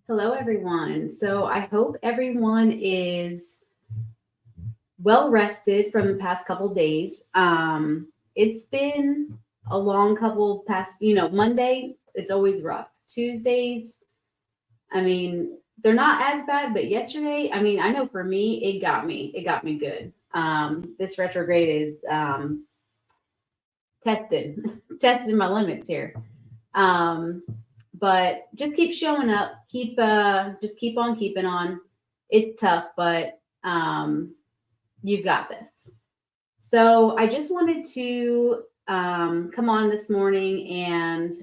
Hello, everyone. So I hope everyone is well rested from the past couple days. It's been a long couple past, Monday, it's always rough. Tuesdays, I mean, they're not as bad, but yesterday, I mean, I know for me, it got me. It got me good. This retrograde is tested, testing my limits here. Um, but just keep showing up. Just keep on keeping on. It's tough, but you've got this. So I just wanted to come on this morning and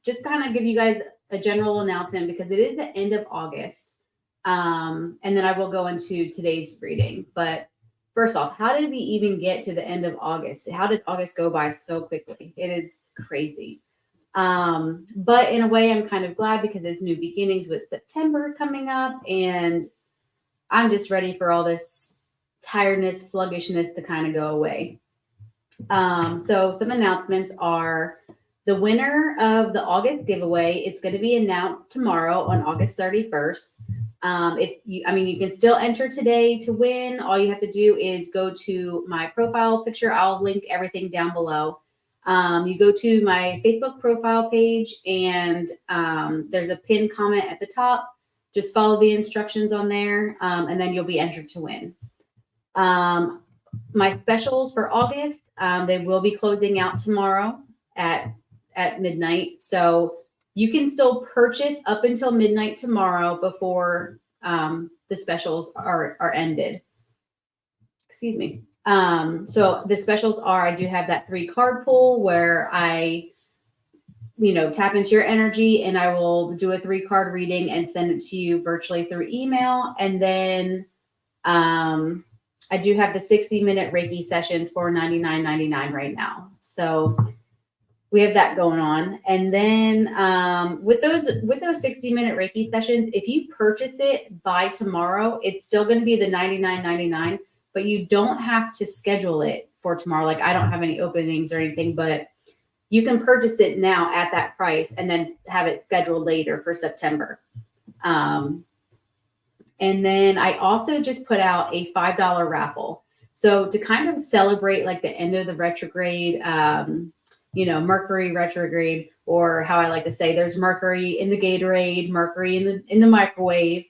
just kind of give you guys a general announcement because it is the end of August. And then I will go into today's reading. But first off, how did we even get to the end of August? How did August go by so quickly? It is crazy. But in a way, I'm kind of glad because it's new beginnings with September coming up, and I'm just ready for all this tiredness, sluggishness to kind of go away. So some announcements are the winner of the August giveaway. It's going to be announced tomorrow on August 31st. You can still enter today to win. All you have to do is go to my profile picture. I'll link everything down below. You go to my Facebook profile page and there's a pinned comment at the top. Just follow the instructions on there, and then you'll be entered to win. My specials for August, they will be closing out tomorrow at midnight. So you can still purchase up until midnight tomorrow before the specials are ended. Excuse me. So the specials are, I do have that 3-card pull where I, tap into your energy and I will do a 3-card reading and send it to you virtually through email. And then I do have the 60-minute Reiki sessions for $99.99 right now. So we have that going on. And then with those 60-minute Reiki sessions, if you purchase it by tomorrow, it's still going to be the $99.99, but you don't have to schedule it for tomorrow. Like I don't have any openings or anything, but you can purchase it now at that price and then have it scheduled later for September. And then I also just put out a $5 raffle. So to kind of celebrate like the end of the retrograde, Mercury retrograde, or how I like to say, there's Mercury in the Gatorade, Mercury in the microwave.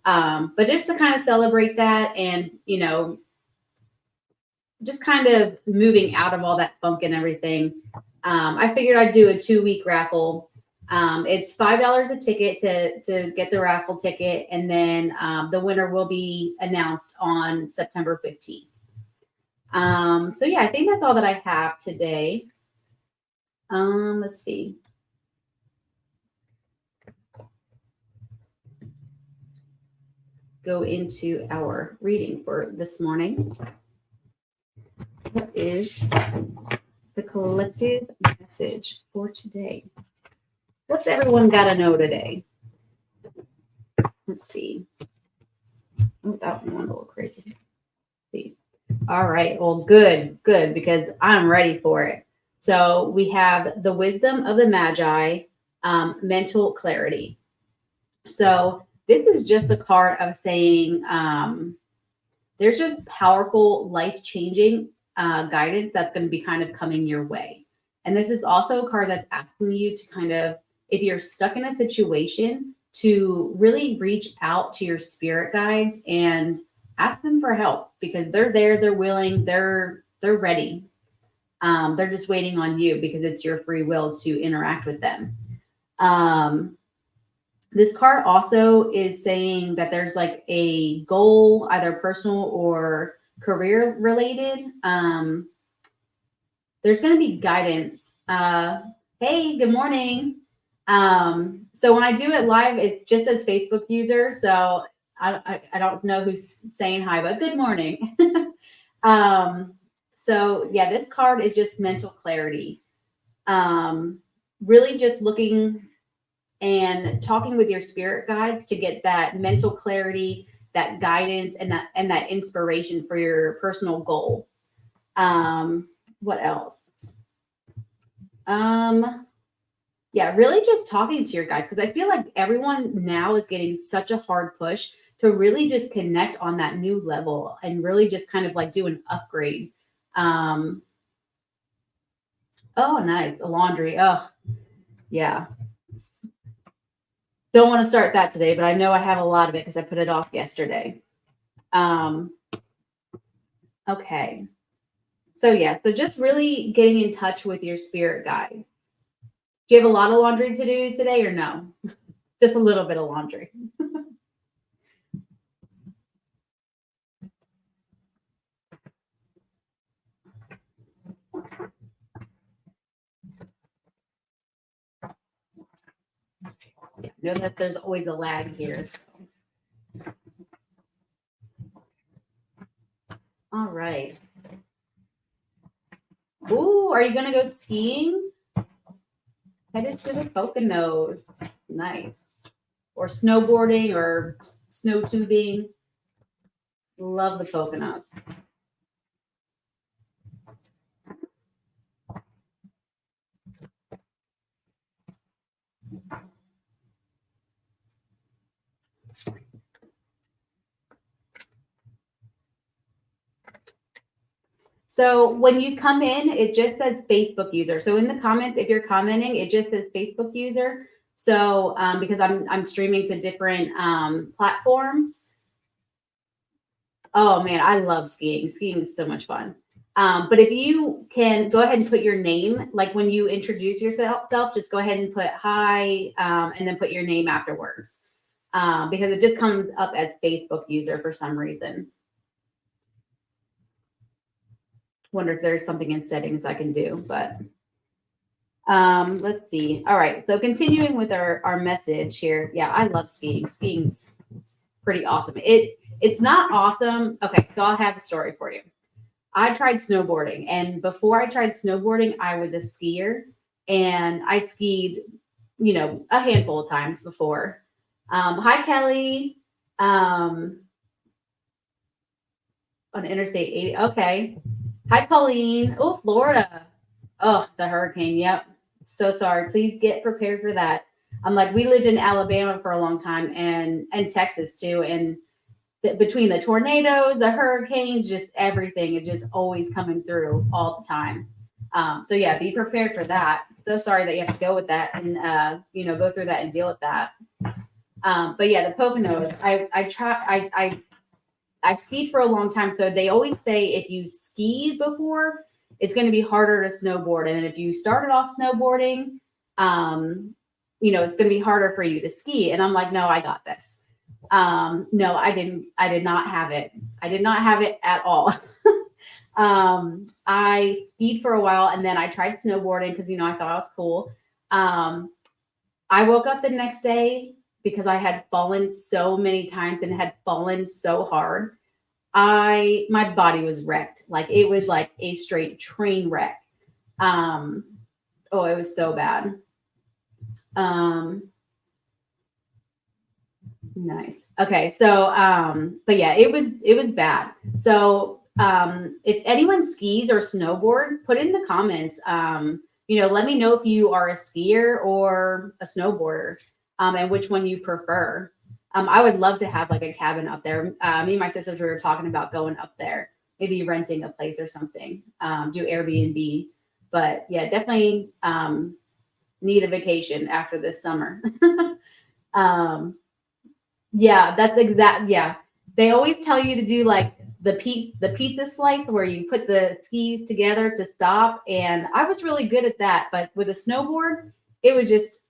But just to kind of celebrate that and, just kind of moving out of all that funk and everything. I figured I'd do a 2-week raffle. It's $5 a ticket to get the raffle ticket, and then the winner will be announced on September 15th. So yeah, I think that's all that I have today. Let's see. Go into our reading for this morning. What is the collective message for today? What's everyone got to know today? Let's see. Oh, that one went a little crazy. Let's see. All right. Well, good, because I'm ready for it. So we have the wisdom of the Magi, mental clarity. So this is just a card of saying there's just powerful, life-changing guidance that's going to be kind of coming your way. And this is also a card that's asking you to kind of, if you're stuck in a situation, to really reach out to your spirit guides and ask them for help, because they're there, they're willing, they're ready. They're just waiting on you because it's your free will to interact with them. This card also is saying that there's like a goal, either personal or career related. There's going to be guidance. Hey, good morning. So when I do it live, it just says Facebook user. So I don't know who's saying hi, but good morning. So yeah, this card is just mental clarity. Really just looking and talking with your spirit guides to get that mental clarity, that guidance, and that inspiration for your personal goal. What else? Yeah, really just talking to your guys, because I feel like everyone now is getting such a hard push to really just connect on that new level and really just kind of like do an upgrade. Um, oh, nice. The laundry. Oh, yeah. Don't want to start that today, but I know I have a lot of it because I put it off yesterday. Um, okay. So yeah, so just really getting in touch with your spirit guides. Do you have a lot of laundry to do today or no? Just a little bit of laundry. Yeah, know that there's always a lag here. So. All right. Ooh, are you gonna go skiing? Headed to the Poconos. Nice. Or snowboarding or snow tubing. Love the Poconos. So when you come in, it just says Facebook user. So in the comments, if you're commenting, it just says Facebook user. So because I'm streaming to different platforms. Oh man, I love skiing. Skiing is so much fun. But if you can go ahead and put your name, like when you introduce yourself, just go ahead and put hi and then put your name afterwards because it just comes up as Facebook user for some reason. Wonder if there's something in settings I can do, but let's see. All right, so continuing with our message here. Yeah, I love skiing. Skiing's pretty awesome. It's not awesome. Okay, so I'll have a story for you. I tried snowboarding, and before I tried snowboarding, I was a skier, and I skied, a handful of times before. Hi, Kelly. On Interstate 80. Okay. Hi, Pauline. Oh, Florida. Oh, the hurricane. Yep. So sorry. Please get prepared for that. I'm like, we lived in Alabama for a long time and Texas too. And between the tornadoes, the hurricanes, just everything is just always coming through all the time. So yeah, be prepared for that. So sorry that you have to go with that and go through that and deal with that. But yeah, the Poconos. I skied for a long time, so they always say if you skied before, it's going to be harder to snowboard, and if you started off snowboarding, it's going to be harder for you to ski. And I'm like, no, I got this. No, I didn't. I did not have it. I did not have it at all. I skied for a while, and then I tried snowboarding because I thought I was cool. I woke up the next day because I had fallen so many times and had fallen so hard. My body was wrecked. Like it was like a straight train wreck. Oh, it was so bad. Nice. Okay. So, but yeah, it was bad. So, if anyone skis or snowboards, put in the comments. Let me know if you are a skier or a snowboarder, and which one you prefer. I would love to have like a cabin up there. Me and my sisters were talking about going up there, maybe renting a place or something, do Airbnb. But yeah, definitely need a vacation after this summer. Yeah, that's exact. Yeah, they always tell you to do like the pizza slice where you put the skis together to stop, and I was really good at that. But with a snowboard, it was just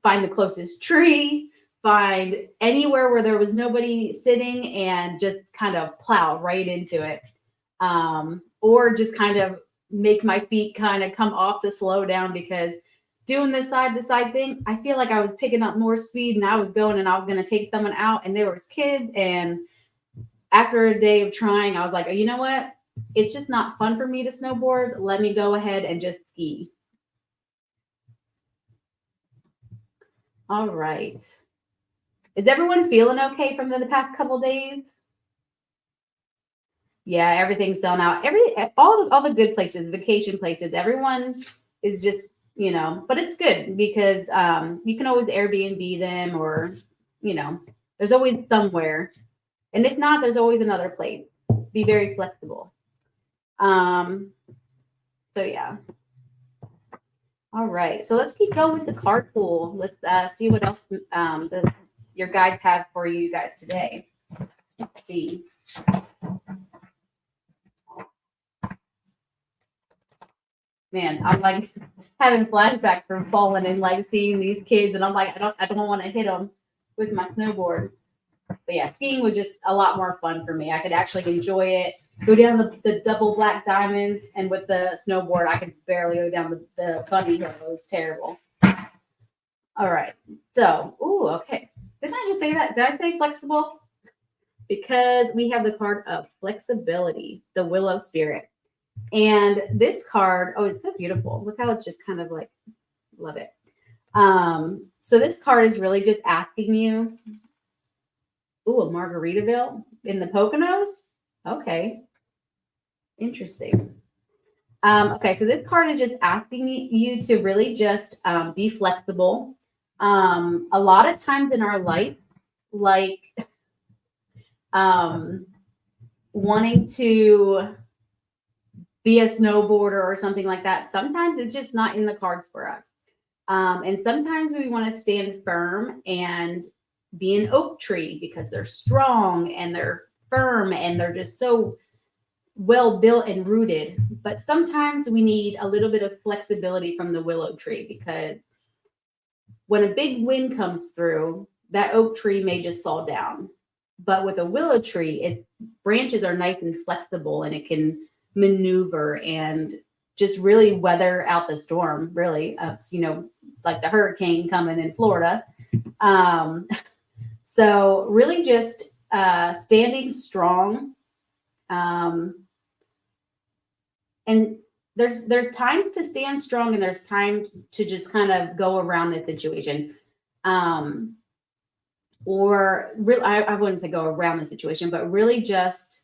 find the closest tree, find anywhere where there was nobody sitting, and just kind of plow right into it, or just kind of make my feet kind of come off to slow down because doing this side to side thing, I feel like I was picking up more speed and I was going and I was going to take someone out and there was kids. And after a day of trying, I was like, oh, you know what? It's just not fun for me to snowboard. Let me go ahead and just ski. All right. Is everyone feeling okay from the past couple days? Yeah, everything's selling out. All the good places, vacation places, everyone is just but it's good because you can always Airbnb them, or, there's always somewhere. And if not, there's always another place. Be very flexible. So yeah. All right. So let's keep going with the card pool. Let's see what else your guides have for you guys today. Let's see. Man, I'm like having flashbacks from falling and like seeing these kids, and I'm like, I don't want to hit them with my snowboard. But yeah, skiing was just a lot more fun for me. I could actually enjoy it. Go down the double black diamonds, and with the snowboard, I could barely go down the bunny hill. It was terrible. All right. So, okay. Didn't I just say that? Did I say flexible? Because we have the card of flexibility, the Willow Spirit. And this card, it's so beautiful. Look how it's just kind of like, love it. So this card is really just asking you, a Margaritaville in the Poconos? Okay. Interesting. Okay, so this card is just asking you to really just be flexible. A lot of times in our life, like wanting to be a snowboarder or something like that, sometimes it's just not in the cards for us. And sometimes we want to stand firm and be an oak tree because they're strong and they're firm and they're just so well built and rooted. But sometimes we need a little bit of flexibility from the willow tree, because when a big wind comes through, that oak tree may just fall down. But with a willow tree, its branches are nice and flexible, and it can maneuver and just really weather out the storm, really, like the hurricane coming in Florida. So really just standing strong. And there's times to stand strong, and there's times to just kind of go around the situation. Or really, I wouldn't say go around the situation, but really just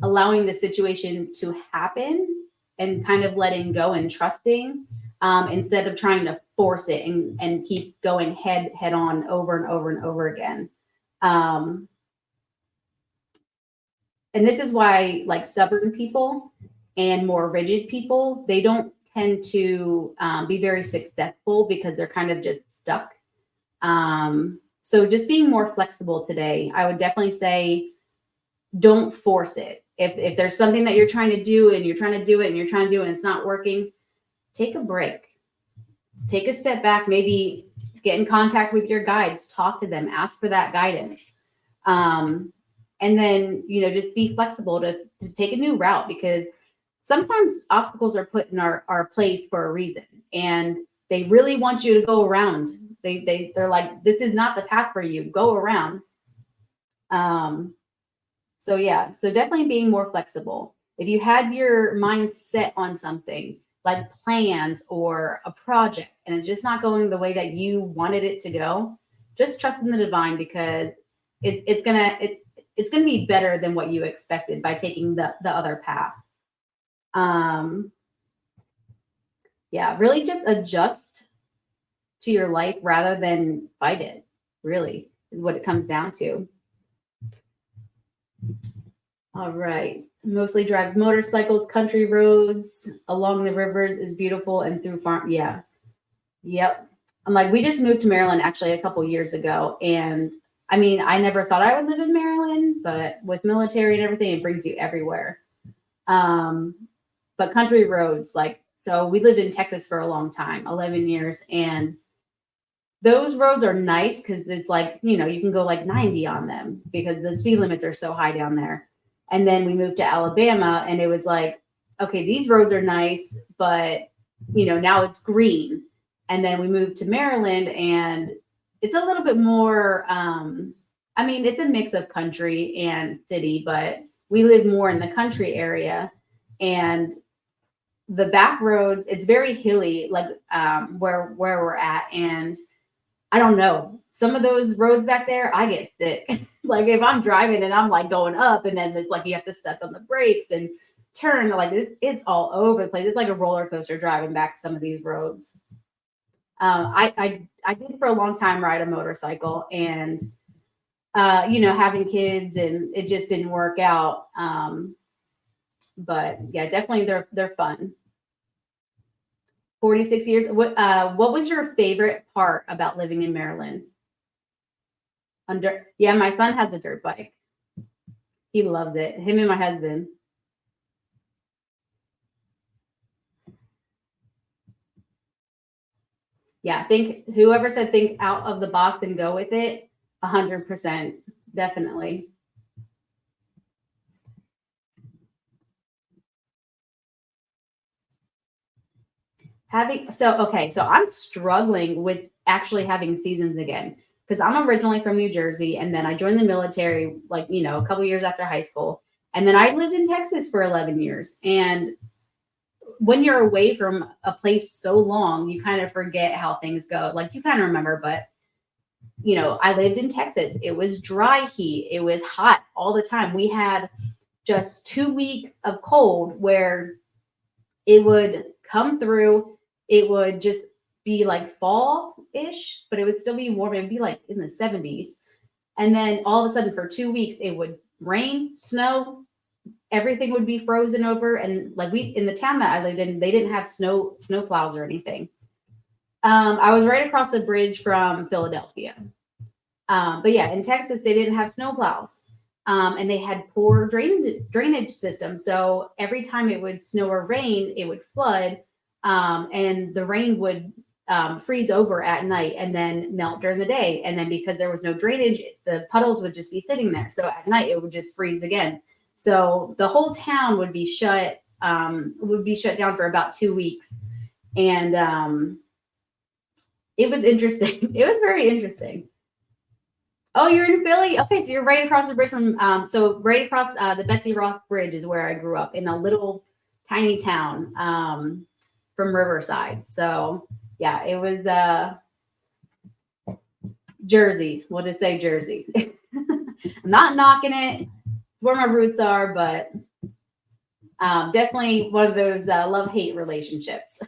allowing the situation to happen and kind of letting go and trusting, instead of trying to force it and keep going head on over and over and over again. And this is why, like, stubborn people and more rigid people, they don't tend to be very successful because they're kind of just stuck. So just being more flexible today, I would definitely say don't force it. If there's something that you're trying to do and you're trying to do it and you're trying to do it and it's not working, take a break. Take a step back, maybe get in contact with your guides, talk to them, ask for that guidance. And then, just be flexible to take a new route, because sometimes obstacles are put in our place for a reason, and they really want you to go around. They're like, this is not the path for you. Go around. So definitely being more flexible. If you had your mind set on something like plans or a project, and it's just not going the way that you wanted it to go, just trust in the divine, because it's gonna be better than what you expected by taking the other path. Really just adjust to your life rather than fight it, really, is what it comes down to. All right. Mostly drive motorcycles, country roads, along the rivers is beautiful, and through farm. Yeah. Yep. I'm like, we just moved to Maryland actually a couple years ago. And I mean, I never thought I would live in Maryland, but with military and everything, it brings you everywhere. But country roads, so we lived in Texas for a long time, 11 years. And those roads are nice because it's like, you can go like 90 on them because the speed limits are so high down there. And then we moved to Alabama, and it was like, okay, these roads are nice, but now it's green. And then we moved to Maryland, and it's a little bit more, it's a mix of country and city, but we live more in the country area, and the back roads, it's very hilly, like where we're at. And I don't know, some of those roads back there, I get sick. Like if I'm driving and I'm like going up, and then it's like you have to step on the brakes and turn, like it's all over the place. It's like a roller coaster driving back some of these roads. I did for a long time ride a motorcycle, and having kids, and it just didn't work out. But yeah, definitely they're fun. 46 years. What was your favorite part about living in Maryland? Yeah, my son has a dirt bike. He loves it. Him and my husband. Yeah, whoever said think out of the box and go with it, 100%, definitely. So I'm struggling with actually having seasons again, because I'm originally from New Jersey, and then I joined the military like, a couple years after high school. And then I lived in Texas for 11 years. And when you're away from a place so long, you kind of forget how things go. Like, you kind of remember, but I lived in Texas. It was dry heat. It was hot all the time. We had just 2 weeks of cold where it would come through. It would just be like fall-ish, but it would still be warm. It would be like in the 70s. And then all of a sudden for 2 weeks, it would rain, snow, everything would be frozen over. And like, in the town that I lived in, they didn't have snow plows or anything. I was right across the bridge from Philadelphia. But yeah, in Texas, they didn't have snow plows. And they had poor drainage system. So every time it would snow or rain, it would flood, and the rain would freeze over at night and then melt during the day. And then because there was no drainage, the puddles would just be sitting there. So at night, it would just freeze again. So the whole town would be shut down for about 2 weeks. And it was interesting. It was very interesting. Oh, you're in Philly? Okay, so you're right across the bridge from, right across the Betsy Ross Bridge is where I grew up, in a little tiny town from Riverside. So yeah, it was Jersey. We'll just say Jersey. I'm not knocking it. It's where my roots are, but definitely one of those love-hate relationships.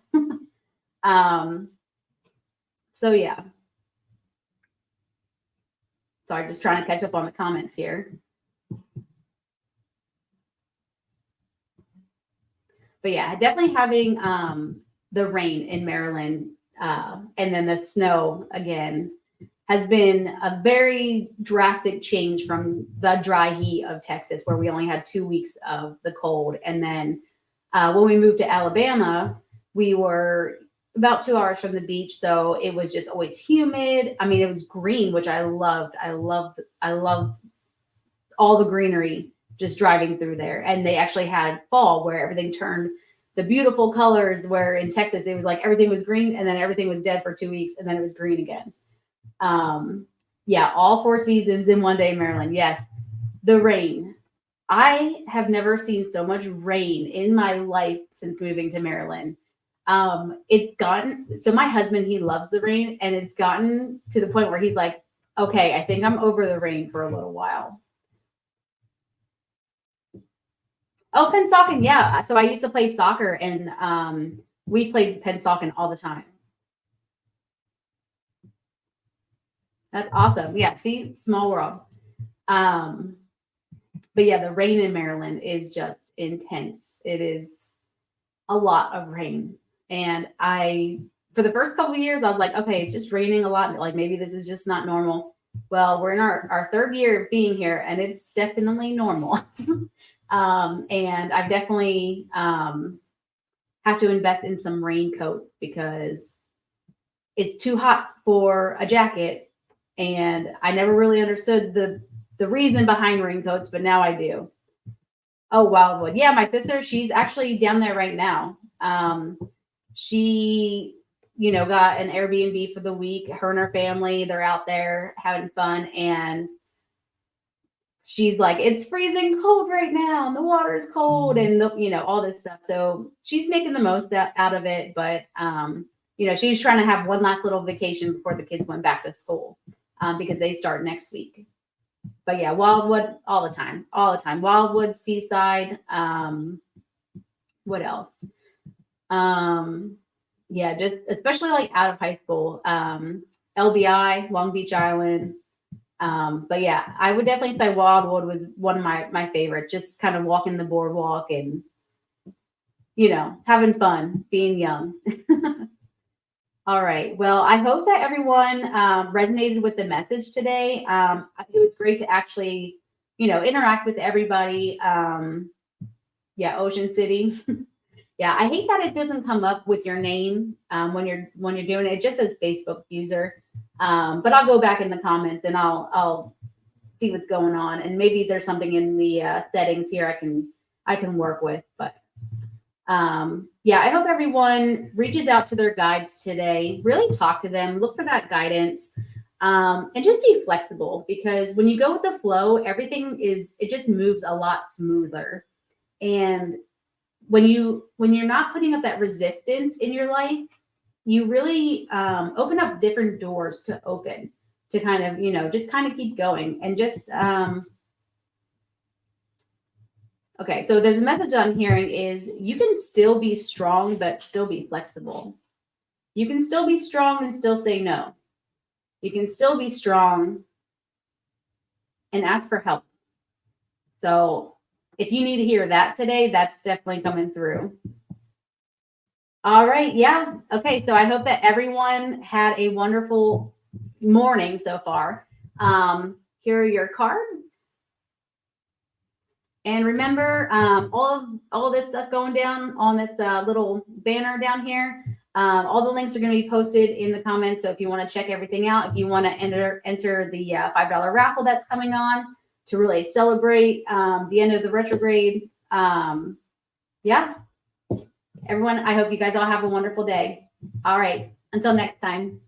So yeah. Sorry, just trying to catch up on the comments here. But yeah, definitely having the rain in Maryland and then the snow again has been a very drastic change from the dry heat of Texas, where we only had 2 weeks of the cold. And then when we moved to Alabama, we were about 2 hours from the beach, so it was just always humid. I mean, it was green, which I loved. I loved all the greenery just driving through there. And they actually had fall where everything turned the beautiful colors, where in Texas it was like everything was green and then everything was dead for 2 weeks and then it was green again. Yeah, all 4 seasons in one day in Maryland. Yes, the rain. I have never seen so much rain in my life since moving to Maryland. It's gotten, so my husband, he loves the rain, and it's gotten to the point where he's like, okay, I think I'm over the rain for a little while. Oh, Pennsauken, yeah. So I used to play soccer, and we played Pennsauken all the time. That's awesome. Yeah, see, small world. But yeah, the rain in Maryland is just intense. It is a lot of rain. And for the first couple of years, I was like, okay, it's just raining a lot. Like, maybe this is just not normal. Well, we're in our 3rd year of being here, and it's definitely normal. And I've definitely have to invest in some raincoats, because it's too hot for a jacket. And I never really understood the reason behind raincoats, but now I do. Oh, Wildwood. Yeah, my sister, she's actually down there right now. She, got an Airbnb for the week. Her and her family, they're out there having fun. And she's like, it's freezing cold right now, and the water is cold, and all this stuff. So she's making the most out of it. But she's trying to have one last little vacation before the kids went back to school, because they start next week. But yeah, Wildwood all the time. Wildwood, Seaside. What else? Yeah, just especially like out of high school. LBI, Long Beach Island. But yeah, I would definitely say Wildwood was one of my favorite. Just kind of walking the boardwalk and having fun, being young. All right. Well, I hope that everyone resonated with the message today. It was great to actually, interact with everybody. Yeah, Ocean City. Yeah, I hate that it doesn't come up with your name when you're doing it. It just says Facebook user. But I'll go back in the comments and I'll see what's going on, and maybe there's something in the settings here I can work with. But yeah, I hope everyone reaches out to their guides today. Really talk to them, look for that guidance, and just be flexible, because when you go with the flow, it just moves a lot smoother. And when you're not putting up that resistance in your life, you really open up different doors to open to kind of, just kind of keep going and just okay, so there's a message that I'm hearing is you can still be strong, but still be flexible. You can still be strong and still say no. You can still be strong and ask for help. So if you need to hear that today, that's definitely coming through. All right. Yeah. Okay. So I hope that everyone had a wonderful morning so far. Here are your cards. And remember, all of this stuff going down on this little banner down here, all the links are going to be posted in the comments. So if you want to check everything out, if you want to enter the $5 raffle that's coming on to really celebrate the end of the retrograde. Yeah, everyone, I hope you guys all have a wonderful day. All right, until next time.